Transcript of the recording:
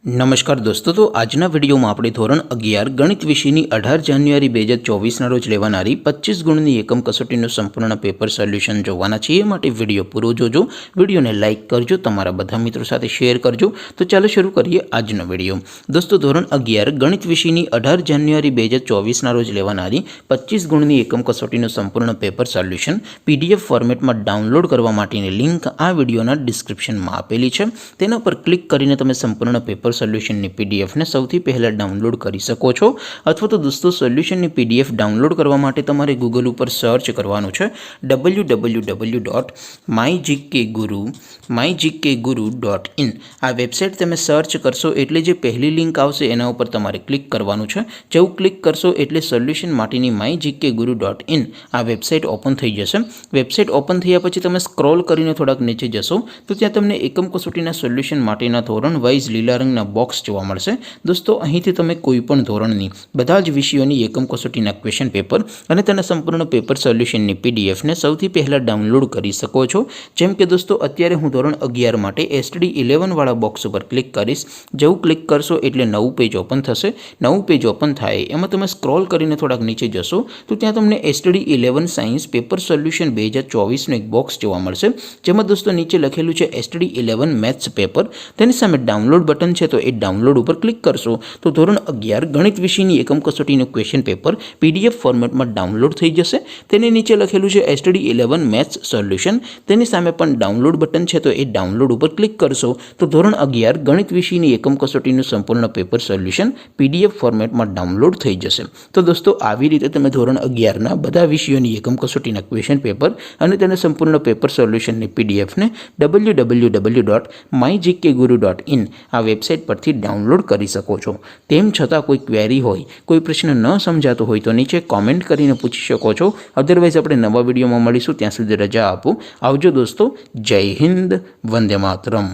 નમસ્કાર દોસ્તો, તો આજના વિડીયોમાં આપણે ધોરણ 11 ગણિત વિષયની 18 જાન્યુઆરી 2024ના રોજ લેવાનારી 25 ગુણની એકમ કસોટીનું સંપૂર્ણ પેપર સોલ્યુશન જોવાના છીએ। એ માટે વિડીયો પૂરો જોજો, વિડીયોને લાઇક કરજો, તમારા બધા મિત્રો સાથે શેર કરજો। તો ચાલો શરૂ કરીએ આજનો વિડીયો। દોસ્તો, ધોરણ 11 ગણિત વિષયની 18 જાન્યુઆરી 2024ના રોજ લેવાનારી 25 ગુણની એકમ કસોટીનું સંપૂર્ણ પેપર સોલ્યુશન PDF ફોર્મેટમાં ડાઉનલોડ કરવા માટેની લિંક આ વિડીયોના ડિસ્ક્રિપ્શનમાં આપેલી છે। તેના પર ક્લિક કરીને તમે સંપૂર્ણ પેપર સોલ્યુશનની PDF ને સૌથી પહેલાં ડાઉનલોડ કરી શકો છો। અથવા તો દોસ્તો, સોલ્યુશનની PDF ડાઉનલોડ કરવા માટે તમારે ગૂગલ ઉપર સર્ચ કરવાનું છે www.mygkguru.in। આ વેબસાઇટ તમે સર્ચ કરશો એટલે જે પહેલી લિંક આવશે એના ઉપર તમારે ક્લિક કરવાનું છે। જેવું ક્લિક કરશો એટલે સોલ્યુશન માટેની mygkguru.in આ વેબસાઇટ ઓપન થઈ જશે। વેબસાઇટ ઓપન થયા પછી તમે સ્ક્રોલ કરીને થોડાક નીચે જશો તો ત્યાં તમને એકમ કસોટીના સોલ્યુશન માટેના ધોરણ વાઇઝ લીલા રંગના બોક્સ જોવા મળશે। દોસ્તો, અહીંથી તમે કોઈપણ ધોરણની બધા જ વિષયોની એકમ કસોટીના ક્વેશ્ચન પેપર અને તેના સંપૂર્ણ પેપર સોલ્યુશનની PDF ને સૌથી પહેલાં ડાઉનલોડ કરી શકો છો। જેમ કે દોસ્તો, અત્યારે હું ધોરણ 11 માટે STD 11 વાળા બોક્સ ઉપર ક્લિક કરીશ। જેવું ક્લિક કરશો એટલે નવું પેજ ઓપન થશે। નવું પેજ ઓપન થાય એમાં તમે સ્ક્રોલ કરીને થોડાક નીચે જશો તો ત્યાં તમને STD 11 સાયન્સ પેપર સોલ્યુશન 2024નું એક બોક્સ જોવા મળશે, જેમાં દોસ્તો નીચે લખેલું છે STD 11 મેથ્સ પેપર। તેની સામે ડાઉનલોડ બટન છે, તો એ ડાઉનલોડ ઉપર ક્લિક કરશો તો ધોરણ 11 ગણિત વિષયની એકમ કસોટીનું ક્વેશ્ચન પેપર PDF ફોર્મેટમાં ડાઉનલોડ થઈ જશે। તેની નીચે લખેલું છે STD 11 મેથ્સ સોલ્યુશન। તેની સામે પણ ડાઉનલોડ બટન છે, તો એ ડાઉનલોડ ઉપર ક્લિક કરશો તો ધોરણ 11 ગણિત વિષયની એકમ કસોટીનું સંપૂર્ણ પેપર સોલ્યુશન PDF ફોર્મેટમાં ડાઉનલોડ થઈ જશે। તો દોસ્તો, આવી રીતે તમે ધોરણ 11ના બધા વિષયોની એકમ કસોટીના ક્વેશ્ચન પેપર અને તેના સંપૂર્ણ પેપર સોલ્યુશનની PDF ને www.mygkguru.in આ વેબસાઇટ પરથી ડાઉનલોડ કરી શકો છો। તેમ છતાં કોઈ ક્વેરી હોય, કોઈ પ્રશ્ન ન સમજાતો હોય તો નીચે કોમેન્ટ કરીને પૂછી શકો છો। અધરવાઇઝ આપણે નવા વિડીયોમાં મળીશું, ત્યાં સુધી રજા આપો। આવજો દોસ્તો, જય હિન્દ, વંદે માતરમ।